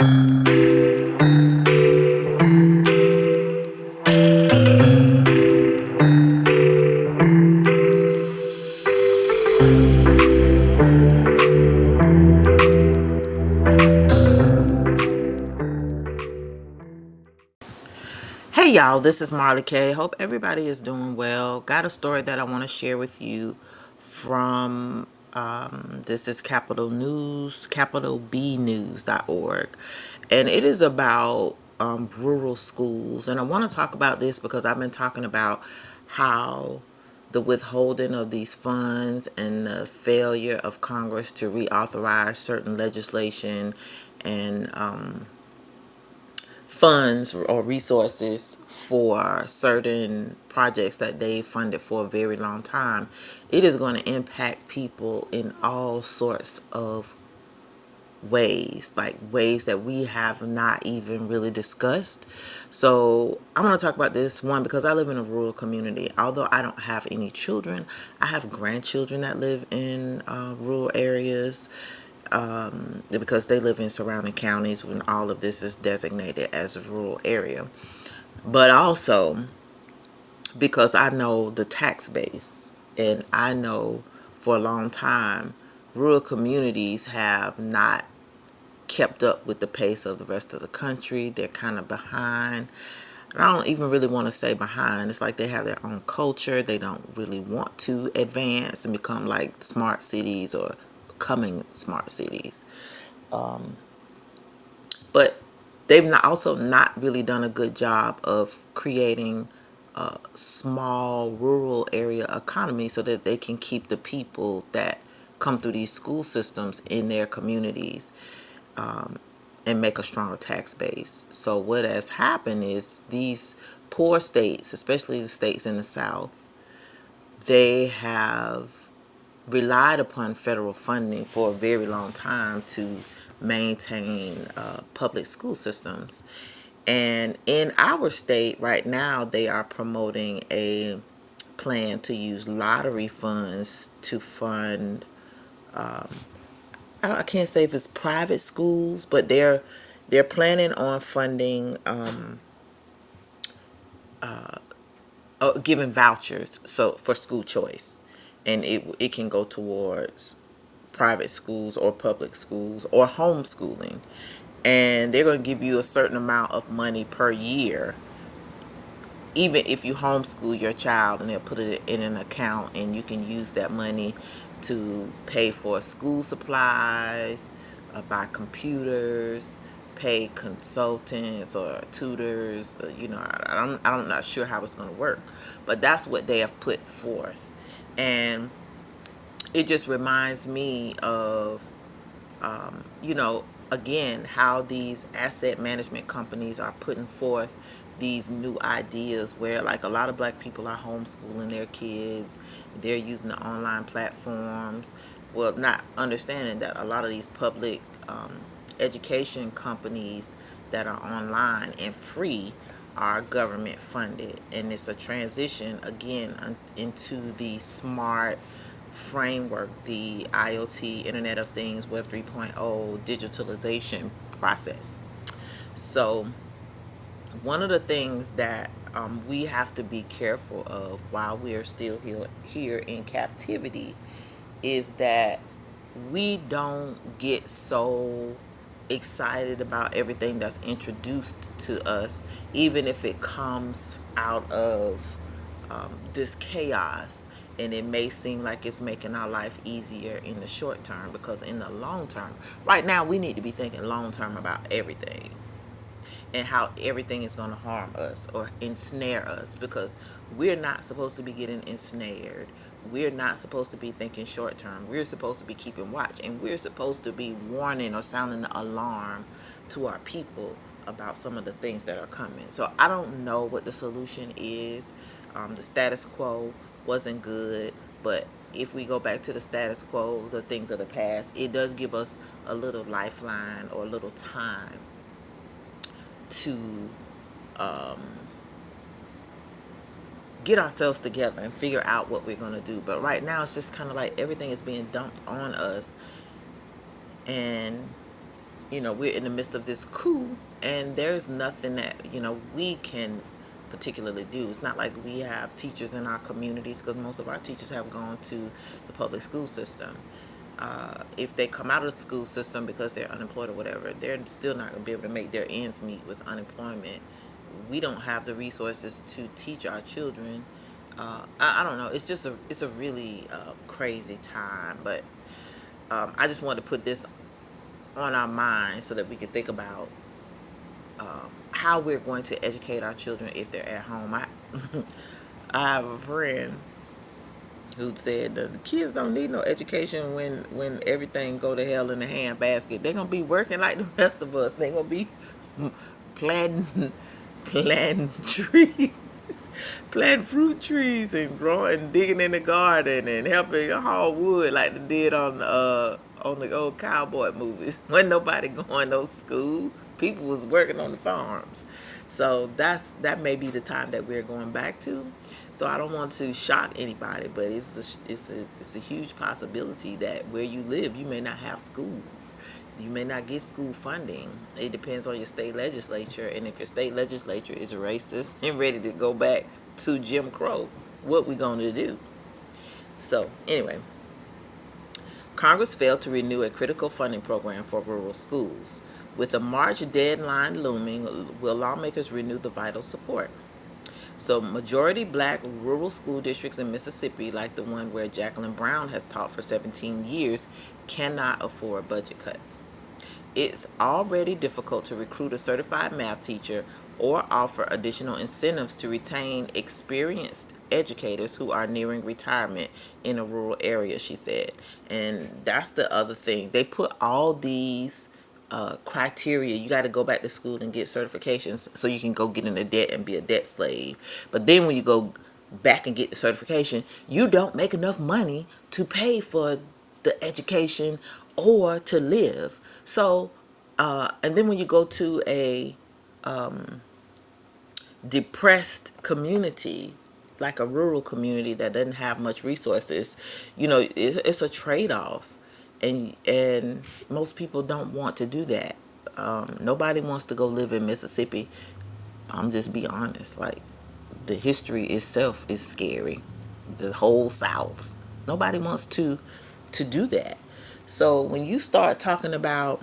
Hey y'all, this is Marley K. Hope everybody is doing well. Got a story that I want to share with you from this is Capital News, capitalbnews.org. And it is about rural schools. And I want to talk about this because I've been talking about how the withholding of these funds and the failure of Congress to reauthorize certain legislation and funds or resources for certain projects that they funded for a very long time, it is going to impact people in all sorts of ways, like ways that we have not even really discussed. So I want to talk about this one because I live in a rural community. Although I don't have any children, I have grandchildren that live in rural areas, because they live in surrounding counties when all of this is designated as a rural area. But also because I know the tax base, and I know for a long time rural communities have not kept up with the pace of the rest of the country. They're kind of behind. And I don't even really want to say behind. It's like they have their own culture. They don't really want to advance and become like smart cities or becoming smart cities. But they've not, also not really done a good job of creating a small rural area economy so that they can keep the people that come through these school systems in their communities, and make a stronger tax base. So what has happened is these poor states, especially the states in the South, they have relied upon federal funding for a very long time to maintain public school systems. And in our state right now, they are promoting a plan to use lottery funds to fund. I can't say if it's private schools, but they're planning on funding, giving vouchers so for school choice, and it can go towards private schools or public schools or homeschooling, and they're going to give you a certain amount of money per year, even if you homeschool your child, and they'll put it in an account and you can use that money to pay for school supplies, buy computers, pay consultants or tutors. I'm not sure how it's going to work, but that's what they have put forth. And it just reminds me of, again, how these asset management companies are putting forth these new ideas where, like, a lot of black people are homeschooling their kids. They're using the online platforms. Well, not understanding that a lot of these public education companies that are online and free are government funded. And it's a transition, again, into the smart framework, the IoT, Internet of Things, Web 3.0 digitalization process. So, one of the things that we have to be careful of while we are still here in captivity is that we don't get so excited about everything that's introduced to us, even if it comes out of this chaos, and it may seem like it's making our life easier in the short term, because in the long term, right now, we need to be thinking long term about everything and how everything is going to harm us or ensnare us, because we're not supposed to be getting ensnared. We're not supposed to be thinking short term. We're supposed to be keeping watch, and we're supposed to be warning or sounding the alarm to our people about some of the things that are coming. So I don't know what the solution is. The status quo wasn't good, but if we go back to the status quo, the things of the past, it does give us a little lifeline or a little time to get ourselves together and figure out what we're going to do. But right now, it's just kind of like everything is being dumped on us, and we're in the midst of this coup, and there's nothing that we can particularly do. It's not like we have teachers in our communities, because most of our teachers have gone to the public school system. If they come out of the school system because they're unemployed or whatever, they're still not going to be able to make their ends meet with unemployment. We don't have the resources to teach our children. I don't know. It's a really crazy time, but I just wanted to put this on our minds so that we can think about how we're going to educate our children if they're at home. I have a friend who said that the kids don't need no education when everything go to hell in the handbasket. They're gonna be working like the rest of us. They're gonna be planting planting trees, planting fruit trees, and growing, digging in the garden, and helping haul wood like they did on the old cowboy movies. When nobody going to school, people was working on the farms. So that may be the time that we're going back to. So I don't want to shock anybody, but it's a huge possibility that where you live, you may not have schools. You may not get school funding. It depends on your state legislature, and if your state legislature is racist and ready to go back to Jim Crow, what we going to do? So anyway, Congress failed to renew a critical funding program for rural schools. With a March deadline looming, will lawmakers renew the vital support? So majority black rural school districts in Mississippi, like the one where Jacqueline Brown has taught for 17 years, cannot afford budget cuts. It's already difficult to recruit a certified math teacher or offer additional incentives to retain experienced educators who are nearing retirement in a rural area, she said. And that's the other thing. They put all these criteria. You got to go back to school and get certifications so you can go get into debt and be a debt slave. But then when you go back and get the certification, you don't make enough money to pay for the education or to live. So, and then when you go to a depressed community, like a rural community that doesn't have much resources, it's a trade-off, and most people don't want to do that. Nobody wants to go live in Mississippi. I'm just be honest, like the history itself is scary. The whole South. Nobody wants to do that. So when you start talking about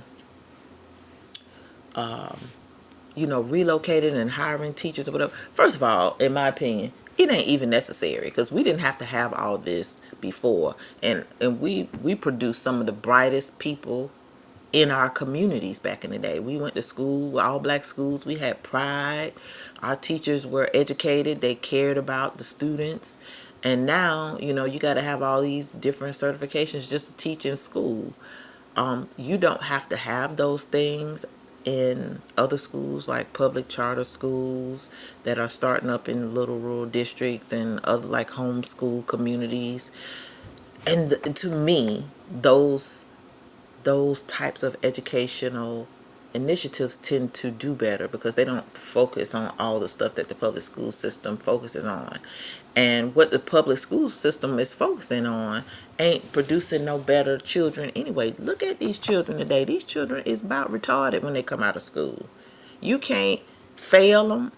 relocating and hiring teachers or whatever. First of all, in my opinion, it ain't even necessary, because we didn't have to have all this before, and we produced some of the brightest people in our communities back in the day. We went to school, all black schools. We had pride. Our teachers were educated. They cared about the students. And now, you got to have all these different certifications just to teach in school. You don't have to have those things in other schools, like public charter schools that are starting up in little rural districts and other like homeschool communities. And to me, those types of educational initiatives tend to do better because they don't focus on all the stuff that the public school system focuses on. And what the public school system is focusing on ain't producing no better children anyway. Look at these children today. These children is about retarded when they come out of school. You can't fail them.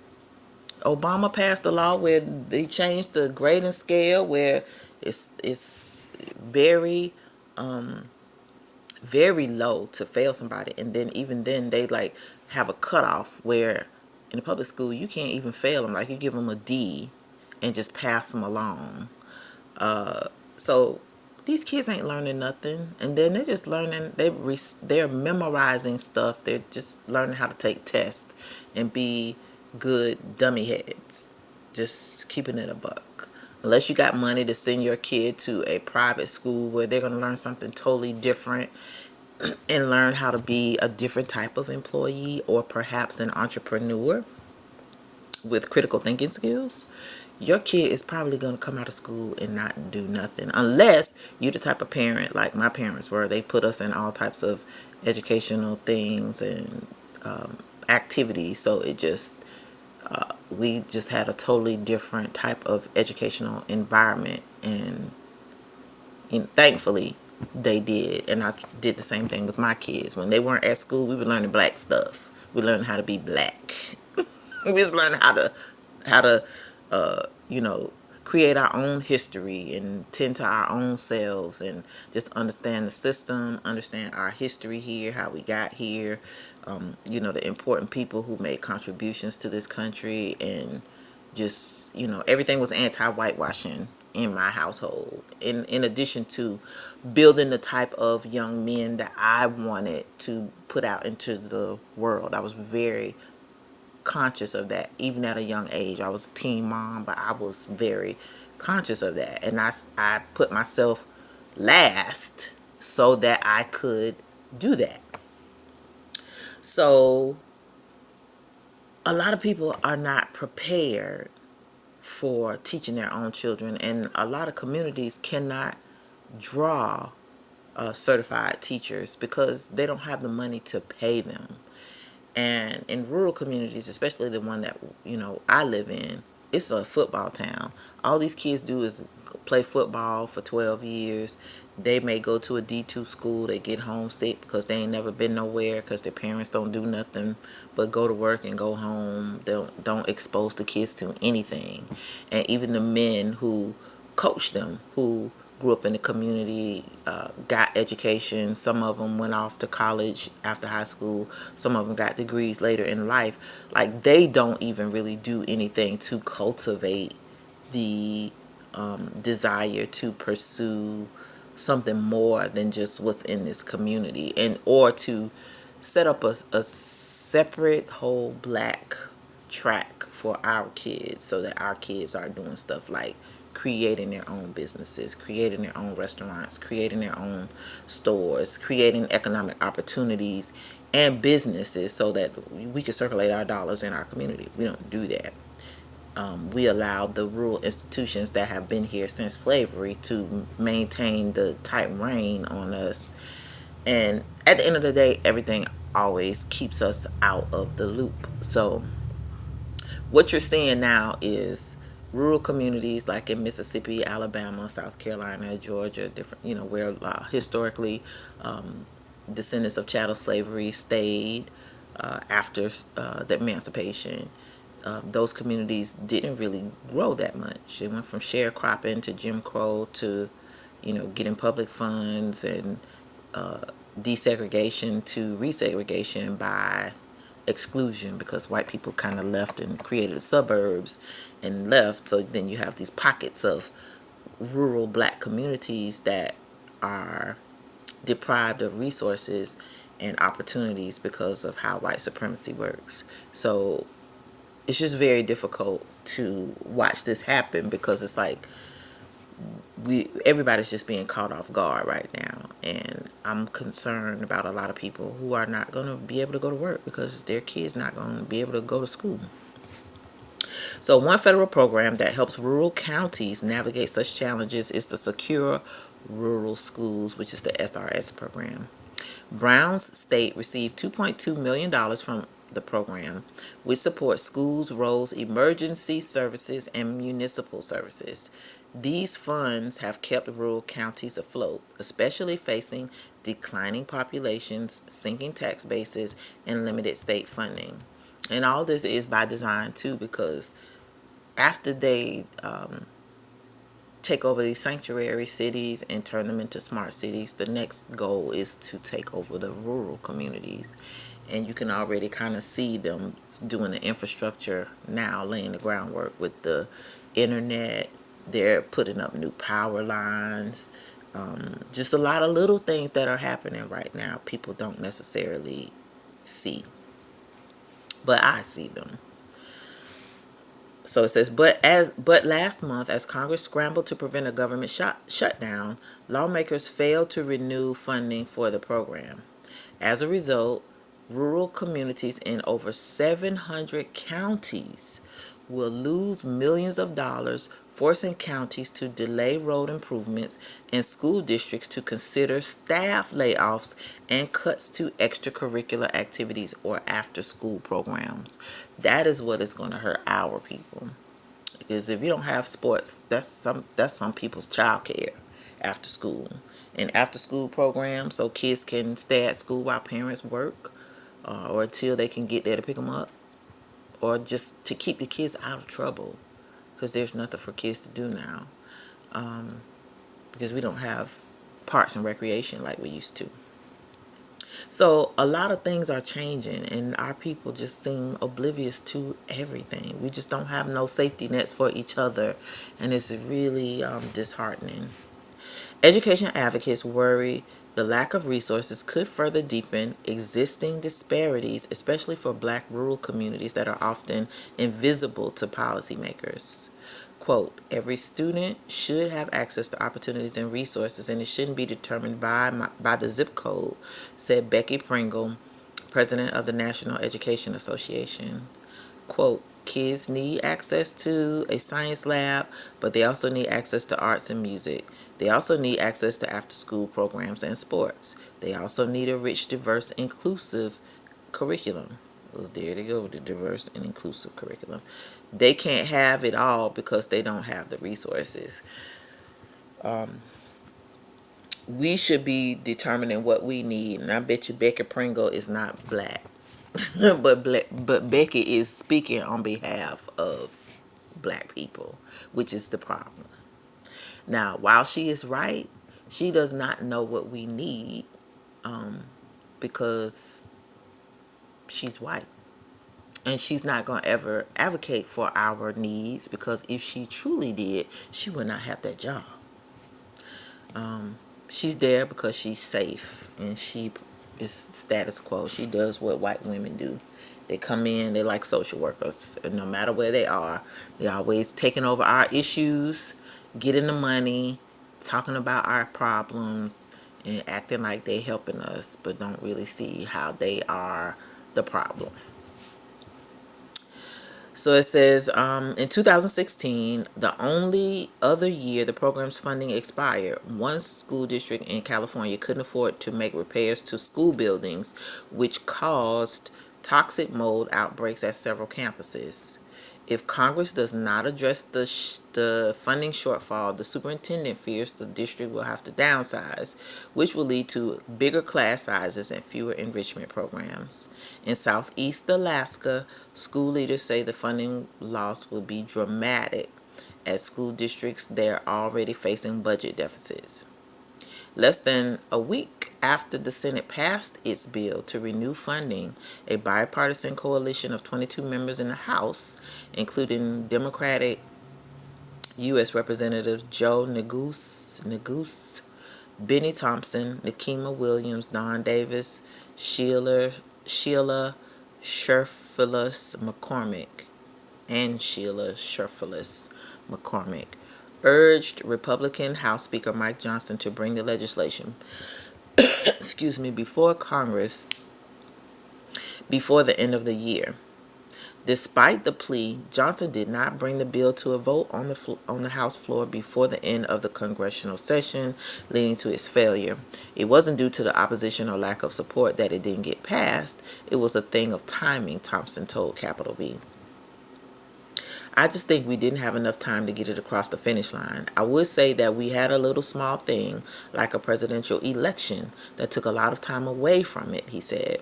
Obama passed a law where they changed the grading scale where it's very low to fail somebody, and then even then they like have a cutoff where in the public school you can't even fail them. Like you give them a D and just pass them along. So these kids ain't learning nothing, and then they're just learning. They're memorizing stuff. They're just learning how to take tests and be good dummy heads. Just keeping it a buck. Unless you got money to send your kid to a private school where they're going to learn something totally different and learn how to be a different type of employee or perhaps an entrepreneur with critical thinking skills, your kid is probably going to come out of school and not do nothing, unless you're the type of parent like my parents were. They put us in all types of educational things and activities, so we just had a totally different type of educational environment, and thankfully they did. And I did the same thing with my kids. When they weren't at school, we were learning black stuff. We learned how to be black. We was learning how to you know, create our own history and tend to our own selves and just understand the system, understand our history here, how we got here, you know, the important people who made contributions to this country, and just, you know, everything was anti-whitewashing in my household. In addition to building the type of young men that I wanted to put out into the world. I was very conscious of that. Even at a young age, I was a teen mom, but I was very conscious of that. And I put myself last so that I could do that. So a lot of people are not prepared for teaching their own children, and a lot of communities cannot draw certified teachers because they don't have the money to pay them. And in rural communities, especially the one that, you know, I live in, it's a football town. All these kids do is play football for 12 years. They may go to a D2 school. They get homesick because they ain't never been nowhere because their parents don't do nothing but go to work and go home. They don't expose the kids to anything. And even the men who coach them, who grew up in the community, got education. Some of them went off to college after high school. Some of them got degrees later in life. Like, they don't even really do anything to cultivate the desire to pursue something more than just what's in this community, and or to set up a separate whole black track for our kids, so that our kids are doing stuff like creating their own businesses, creating their own restaurants, creating their own stores, creating economic opportunities and businesses so that we can circulate our dollars in our community. We don't do that. We allow the rural institutions that have been here since slavery to maintain the tight rein on us. And at the end of the day, everything always keeps us out of the loop. So what you're seeing now is rural communities like in Mississippi, Alabama, South Carolina, Georgia, different, you know, where historically descendants of chattel slavery stayed after the emancipation. Those communities didn't really grow that much. It went from sharecropping to Jim Crow to, you know, getting public funds and desegregation to resegregation by exclusion, because white people kind of left and created the suburbs and left. So then you have these pockets of rural black communities that are deprived of resources and opportunities because of how white supremacy works. So it's just very difficult to watch this happen, because it's like everybody's just being caught off guard right now, and I'm concerned about a lot of people who are not going to be able to go to work because their kids not going to be able to go to school. So one federal program that helps rural counties navigate such challenges is the Secure Rural Schools, which is the SRS program. Browns State received $2.2 million from the program, which supports schools, roads, emergency services, and municipal services. These funds have kept rural counties afloat, especially facing declining populations, sinking tax bases, and limited state funding. And all this is by design too, because after they take over these sanctuary cities and turn them into smart cities, the next goal is to take over the rural communities. And you can already kind of see them doing the infrastructure now, laying the groundwork with the internet. They're putting up new power lines. Just a lot of little things that are happening right now people don't necessarily see, but I see them. So it says, but last month, as Congress scrambled to prevent a government shutdown, lawmakers failed to renew funding for the program. As a result, rural communities in over 700 counties will lose millions of dollars, forcing counties to delay road improvements and school districts to consider staff layoffs and cuts to extracurricular activities or after school programs. That is what is going to hurt our people. Because if you don't have sports, that's some people's child care after school. and after school programs so kids can stay at school while parents work, or until they can get there to pick them up, or just to keep the kids out of trouble, because there's nothing for kids to do now, because we don't have parks and recreation like we used to. So a lot of things are changing, and our people just seem oblivious to everything. We just don't have no safety nets for each other, and it's really disheartening. Education advocates worry the lack of resources could further deepen existing disparities, especially for Black rural communities that are often invisible to policymakers. Quote, every student should have access to opportunities and resources, and it shouldn't be determined by the zip code, said Becky Pringle, president of the National Education Association. Quote, kids need access to a science lab, but they also need access to arts and music. They also need access to after school programs and sports. They also need a rich, diverse, inclusive curriculum. Well, there they go with the diverse and inclusive curriculum. They can't have it all because they don't have the resources. We should be determining what we need, and I bet you Becky Pringle is not Black. but Becky is speaking on behalf of Black people, which is the problem. Now, while she is right, she does not know what we need, because she's white. And she's not going to ever advocate for our needs, because if she truly did, she would not have that job. She's there because she's safe, and she is status quo. She does what white women do. They come in, they like social workers, and no matter where they are, they're always taking over our issues, getting the money, talking about our problems, and acting like they helping us, but don't really see how they are the problem. So it says, in 2016, the only other year the program's funding expired, one school district in California couldn't afford to make repairs to school buildings, which caused toxic mold outbreaks at several campuses. If Congress does not address the funding shortfall, the superintendent fears the district will have to downsize, which will lead to bigger class sizes and fewer enrichment programs. In Southeast Alaska, school leaders say the funding loss will be dramatic, as school districts there are already facing budget deficits. Less than a week after the Senate passed its bill to renew funding, a bipartisan coalition of 22 members in the House, including Democratic U.S. Representatives Joe Neguse, Benny Thompson, Nikema Williams, Don Davis, Sheila Sherfilis McCormick, and Sheila Sherfilis McCormick, urged Republican House Speaker Mike Johnson to bring the legislation before Congress before the end of the year. Despite the plea, Johnson did not bring the bill to a vote on the House floor before the end of the congressional session, leading to its failure. It wasn't due to the opposition or lack of support that it didn't get passed. It was a thing of timing, Thompson told Capitol B. I just think we didn't have enough time to get it across the finish line. I would say that we had a little small thing, like a presidential election, that took a lot of time away from it, he said.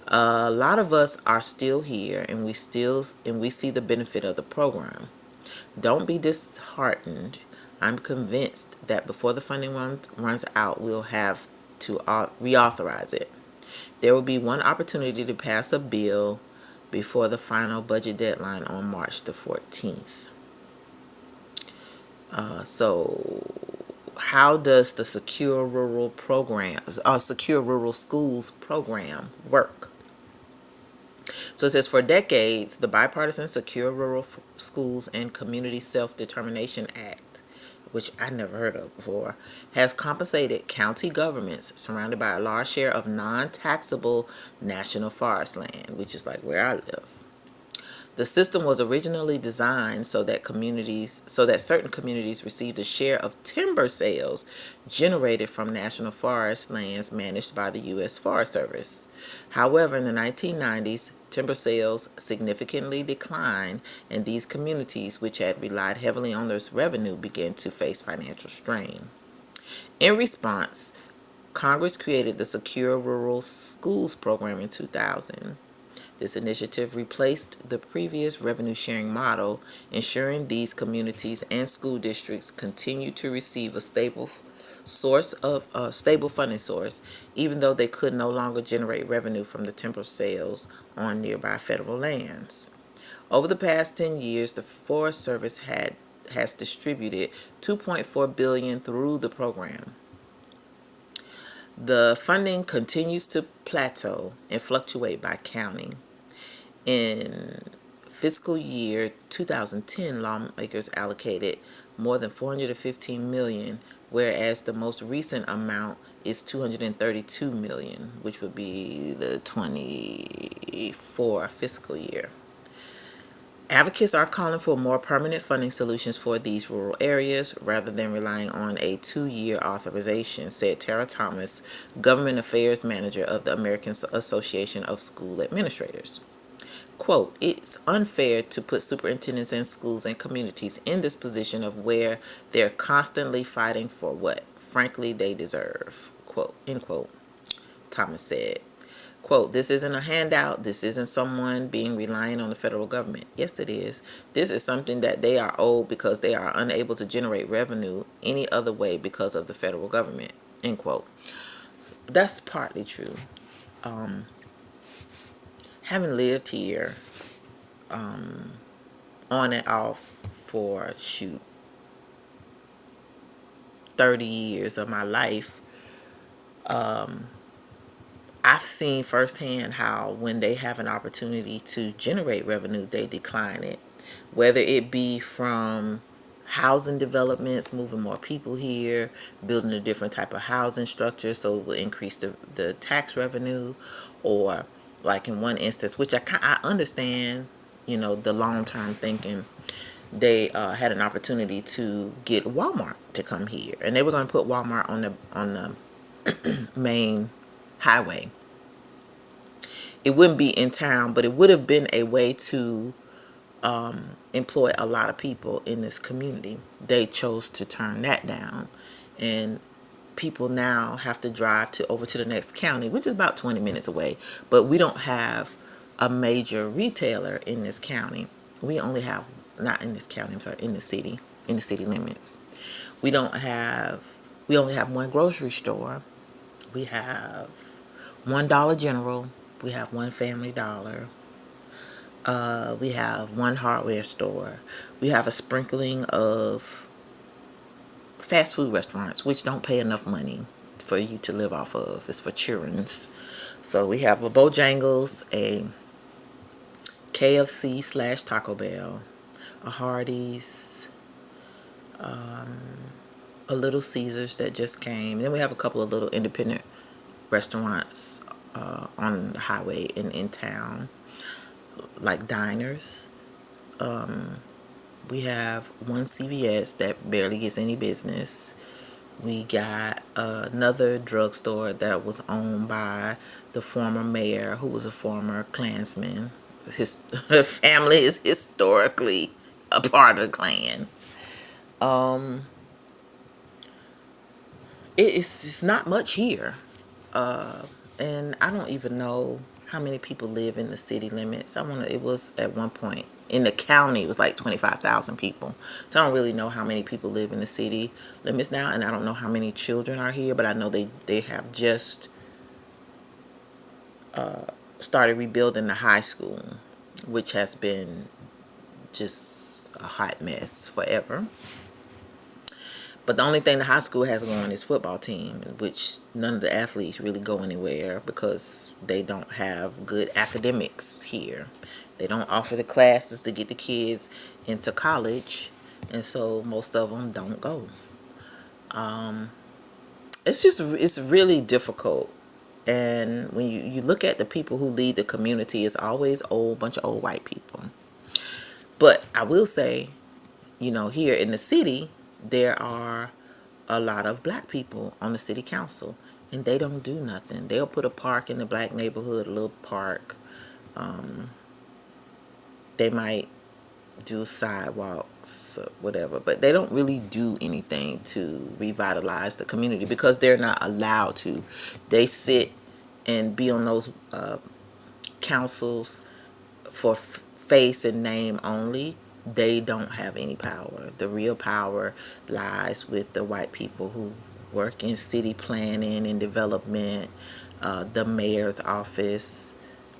A lot of us are still here, and we see the benefit of the program. Don't be disheartened. I'm convinced that before the funding runs out, we'll have to reauthorize it. There will be one opportunity to pass a bill before the final budget deadline on March the 14th. So how does the Secure Rural Schools program work? So it says, for decades, the bipartisan Secure Rural Schools and Community Self-Determination Act, which I never heard of before, has compensated county governments surrounded by a large share of non-taxable national forest land, which is like where I live. The system was originally designed so that certain communities received a share of timber sales generated from national forest lands managed by the U.S. Forest Service. However, in the 1990s, timber sales significantly declined, and these communities, which had relied heavily on this revenue, began to face financial strain. In response, Congress created the Secure Rural Schools program in 2000. This initiative replaced the previous revenue sharing model, ensuring these communities and school districts continue to receive a stable funding source, even though they could no longer generate revenue from the timber sales on nearby federal lands. Over the past 10 years, the Forest Service has distributed 2.4 billion through the program. The funding continues to plateau and fluctuate by county. In fiscal year 2010, lawmakers allocated more than 415 million, whereas the most recent amount is 232 million, which would be the 24 fiscal year. Advocates are calling for more permanent funding solutions for these rural areas rather than relying on a 2-year authorization, said Tara Thomas, Government Affairs Manager of the American Association of School Administrators. Quote, it's unfair to put superintendents and schools and communities in this position of where they're constantly fighting for what, frankly, they deserve. Quote, end quote, Thomas said. Quote, this isn't a handout. This isn't someone being reliant on the federal government. Yes, it is. This is something that they are owed because they are unable to generate revenue any other way because of the federal government. End quote. That's partly true. Having lived here on and off for 30 years of my life, I've seen firsthand how when they have an opportunity to generate revenue, they decline it. Whether it be from housing developments, moving more people here, building a different type of housing structure so it will increase the tax revenue, or like in one instance, which I understand, the long-term thinking, they had an opportunity to get Walmart to come here, and they were going to put Walmart on the main highway. It wouldn't be in town, but it would have been a way to employ a lot of people in this community. They chose to turn that down, and people now have to drive over to the next county, which is about 20 minutes away. But we don't have a major retailer in this county. We only have, not in this county, I'm sorry, in the city limits. We only have one grocery store. We have one Dollar General. We have one Family Dollar. We have one hardware store. We have a sprinkling of fast food restaurants, which don't pay enough money for you to live off of. It's for children's. So we have a Bojangles, a KFC / Taco Bell, a Hardee's, a Little Caesars that just came. And then we have a couple of little independent restaurants on the highway in town, like diners. We have one CVS that barely gets any business. We got another drugstore that was owned by the former mayor, who was a former Klansman. His family is historically a part of the Klan. It's not much here. And I don't even know how many people live in the city limits. It was at one point in the county, it was like 25,000 people. So I don't really know how many people live in the city limits now, and I don't know how many children are here, but I know they have just started rebuilding the high school, which has been just a hot mess forever. But the only thing the high school has going is football team, which none of the athletes really go anywhere because they don't have good academics here. They don't offer the classes to get the kids into college, and so most of them don't go. It's really difficult. And when you look at the people who lead the community, it's always bunch of old white people. But I will say, here in the city, there are a lot of black people on the city council, and they don't do nothing. They'll put a park in the black neighborhood, a little park. They might do sidewalks or whatever, but they don't really do anything to revitalize the community because they're not allowed to. They sit and be on those councils for face and name only. They don't have any power. The real power lies with the white people who work in city planning and development, the mayor's office.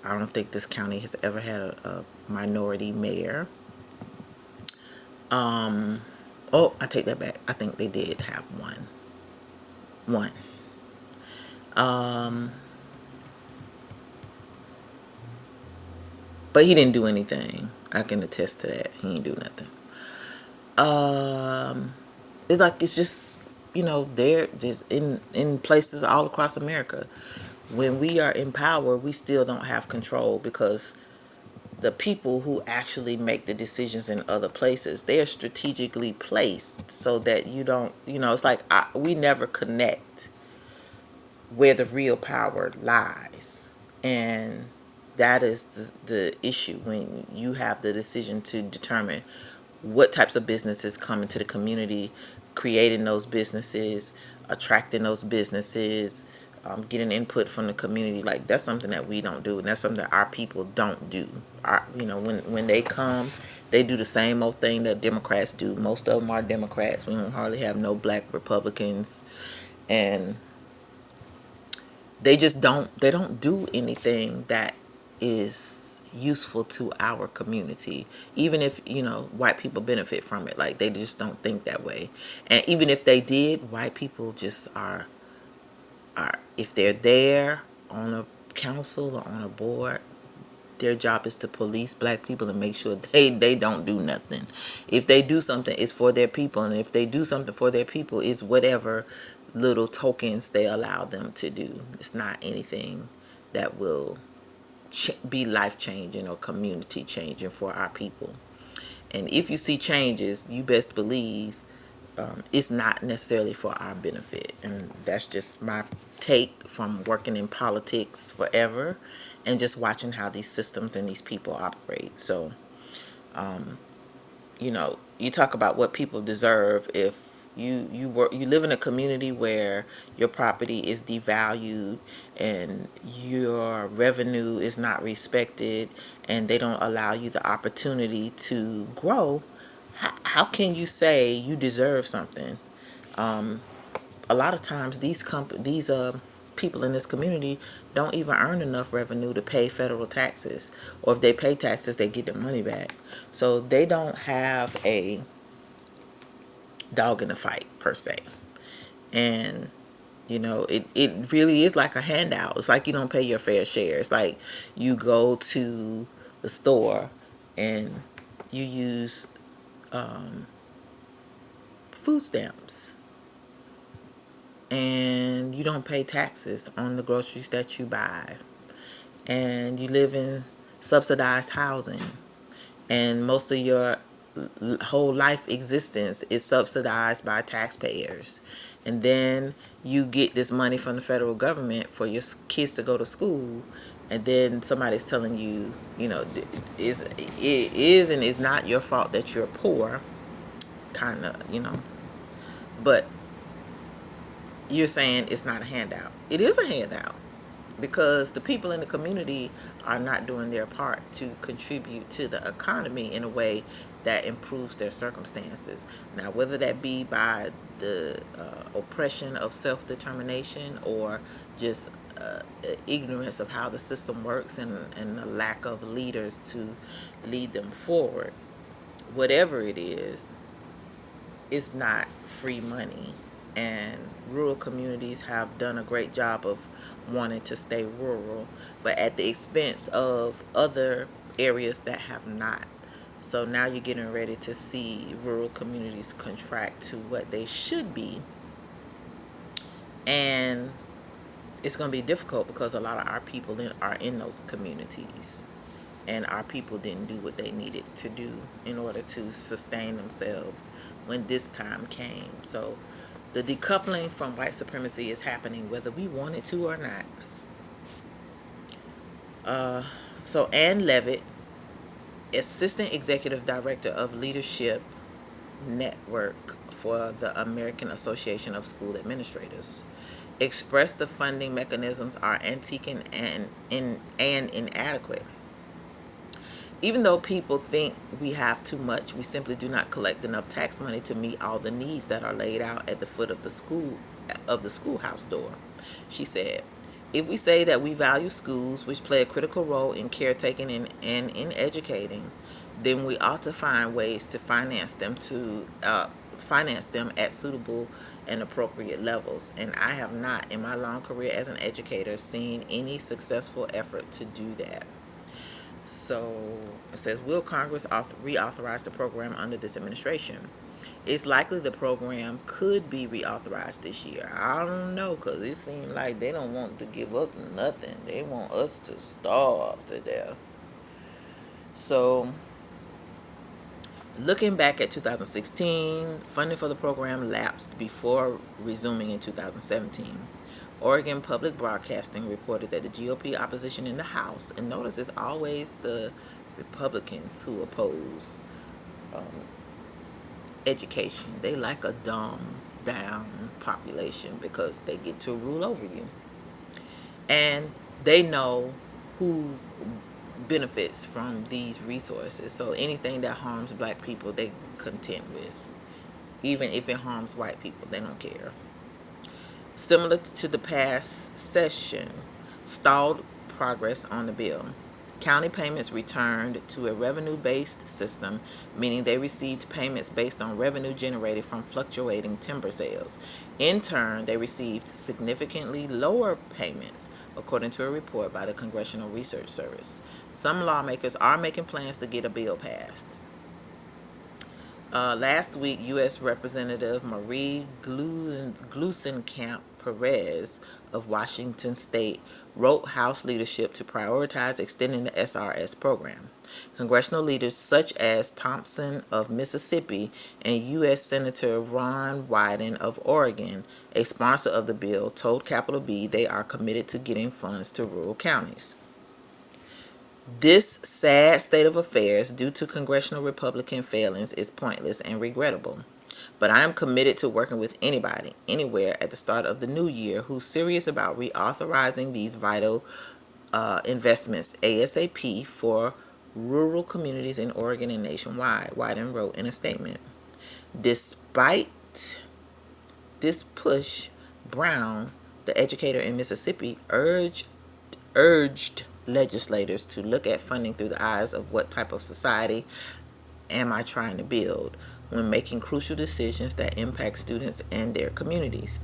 I don't think this county has ever had a minority mayor. Oh, I take that back. I think they did have one. One. But he didn't do anything. I can attest to that. He didn't do nothing. It's like it's just, they're just in places all across America. When we are in power, we still don't have control because the people who actually make the decisions in other places, they are strategically placed so that you don't, it's like we never connect where the real power lies. And that is the issue when you have the decision to determine what types of businesses come into the community, creating those businesses, attracting those businesses, getting input from the community. Like, that's something that we don't do, and that's something that our people don't do. When they come, they do the same old thing that Democrats do. Most of them are Democrats. We don't hardly have no black Republicans, and they don't do anything that is useful to our community. Even if white people benefit from it, like, they just don't think that way. And even if they did, white people just are if they're there on a council or on a board, their job is to police black people and make sure they don't do nothing. If they do something, it's for their people, and if they do something for their people, it's whatever little tokens they allow them to do. It's not anything that will be life changing or community changing for our people. And if you see changes, you best believe it's not necessarily for our benefit. And that's just my take from working in politics forever and just watching how these systems and these people operate. So, you talk about what people deserve. If you live in a community where your property is devalued and your revenue is not respected, and they don't allow you the opportunity to grow, how can you say you deserve something? A lot of times these people in this community don't even earn enough revenue to pay federal taxes, or if they pay taxes, they get their money back. So they don't have a dog in the fight per se. And it really is like a handout. It's like you don't pay your fair share. It's like you go to the store and you use food stamps, and you don't pay taxes on the groceries that you buy, and you live in subsidized housing, and most of your whole life existence is subsidized by taxpayers. And then you get this money from the federal government for your kids to go to school, and then somebody's telling you, it is and is not your fault that you're poor, kind of, but you're saying it's not a handout. It is a handout because the people in the community are not doing their part to contribute to the economy in a way that improves their circumstances. Now, whether that be by the oppression of self-determination, or just ignorance of how the system works, and the lack of leaders to lead them forward, whatever it is, it's not free money. And rural communities have done a great job of wanting to stay rural, but at the expense of other areas that have not. So now you're getting ready to see rural communities contract to what they should be. And it's going to be difficult because a lot of our people are in those communities, and our people didn't do what they needed to do in order to sustain themselves when this time came. So the decoupling from white supremacy is happening whether we want it to or not. So Ann Levitt assistant executive director of leadership network for the American Association of School Administrators, expressed the funding mechanisms are antique and inadequate. Even though people think we have too much, we simply do not collect enough tax money to meet all the needs that are laid out at the foot of the schoolhouse door. She said, if we say that we value schools, which play a critical role in caretaking and in educating, then we ought to find ways to finance them at suitable and appropriate levels. And I have not, in my long career as an educator, seen any successful effort to do that. So it says, will Congress reauthorize the program under this administration? It's likely the program could be reauthorized this year. I don't know, because it seems like they don't want to give us nothing. They want us to starve to death. So, looking back at 2016, funding for the program lapsed before resuming in 2017. Oregon Public Broadcasting reported that the GOP opposition in the House, and notice it's always the Republicans who oppose um, education. They like a dumb down population because they get to rule over you. And they know who benefits from these resources. So anything that harms black people, they content with. Even if it harms white people, they don't care. Similar to the past session, stalled progress on the bill. County payments returned to a revenue-based system, meaning they received payments based on revenue generated from fluctuating timber sales. In turn, they received significantly lower payments, according to a report by the Congressional Research Service. Some lawmakers are making plans to get a bill passed. Last week, U.S. Representative Marie Gluesenkamp Perez of Washington State wrote House leadership to prioritize extending the SRS program. Congressional leaders such as Thompson of Mississippi and U.S. Senator Ron Wyden of Oregon, a sponsor of the bill, told Capitol B they are committed to getting funds to rural counties. This sad state of affairs, due to congressional Republican failings, is pointless and regrettable. But I am committed to working with anybody, anywhere at the start of the new year who's serious about reauthorizing these vital investments ASAP for rural communities in Oregon and nationwide, Wyden wrote in a statement. Despite this push, Brown, the educator in Mississippi, urged legislators to look at funding through the eyes of what type of society am I trying to build when making crucial decisions that impact students and their communities.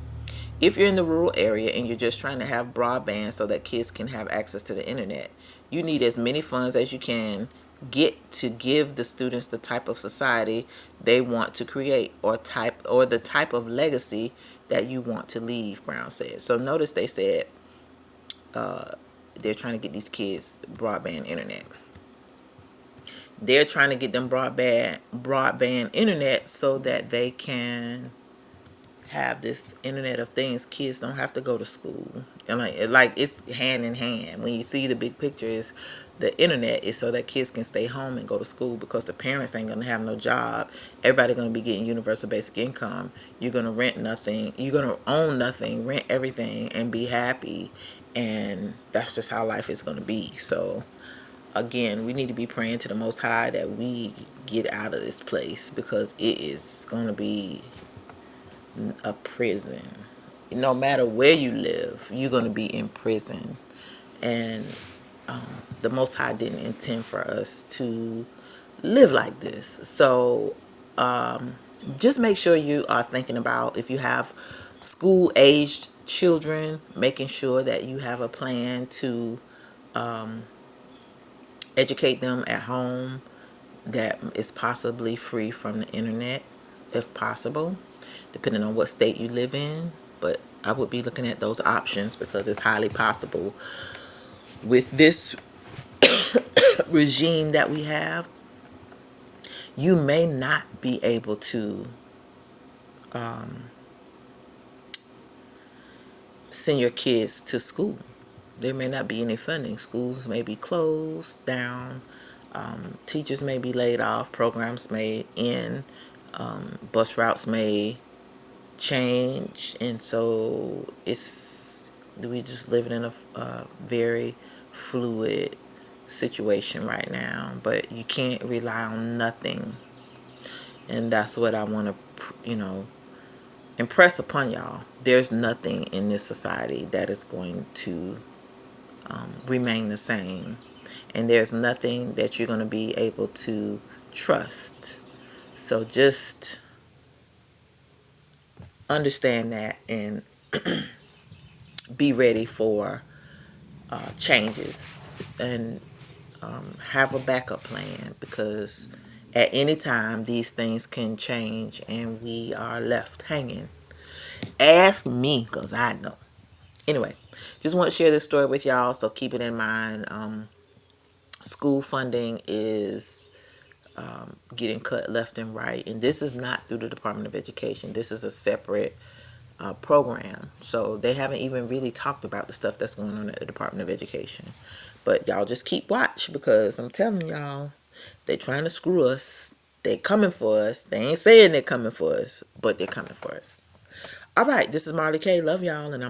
If you're in the rural area and you're just trying to have broadband so that kids can have access to the internet, you need as many funds as you can get to give the students the type of society they want to create, or the type of legacy that you want to leave, Brown said. So notice they said they're trying to get these kids broadband internet. They're trying to get them broadband internet so that they can have this internet of things. Kids don't have to go to school, and like it's hand in hand. When you see the big picture, is the internet is so that kids can stay home and go to school, because the parents ain't gonna have no job. Everybody gonna be getting universal basic income. You're gonna rent nothing. You're gonna own nothing, rent everything, and be happy. And that's just how life is gonna be. So again, we need to be praying to the Most High that we get out of this place, because it is gonna be a prison. No matter where you live, you're going to be in prison. And the Most High didn't intend for us to live like this. So just make sure you are thinking about, if you have school-aged children, making sure that you have a plan to educate them at home that is possibly free from the internet, if possible, depending on what state you live in. But I would be looking at those options, because it's highly possible with this regime that we have, you may not be able to send your kids to school. There may not be any funding. Schools may be closed down. teachers may be laid off, programs may end, bus routes may change, and so we just living in a very fluid situation right now. But you can't rely on nothing, and that's what I want to, impress upon y'all. There's nothing in this society that is going to remain the same, and there's nothing that you're going to be able to trust. So just understand that and be ready for changes, and have a backup plan, because at any time these things can change and we are left hanging. Ask me, because I know. Anyway, just want to share this story with y'all, so keep it in mind. School funding is getting cut left and right, and this is not through the Department of Education. This is a separate program, so they haven't even really talked about the stuff that's going on at the Department of Education. But y'all just keep watch, because I'm telling y'all, they're trying to screw us. They're coming for us. They ain't saying they're coming for us, but they're coming for us. All right, this is Marley K. Love y'all, and I'm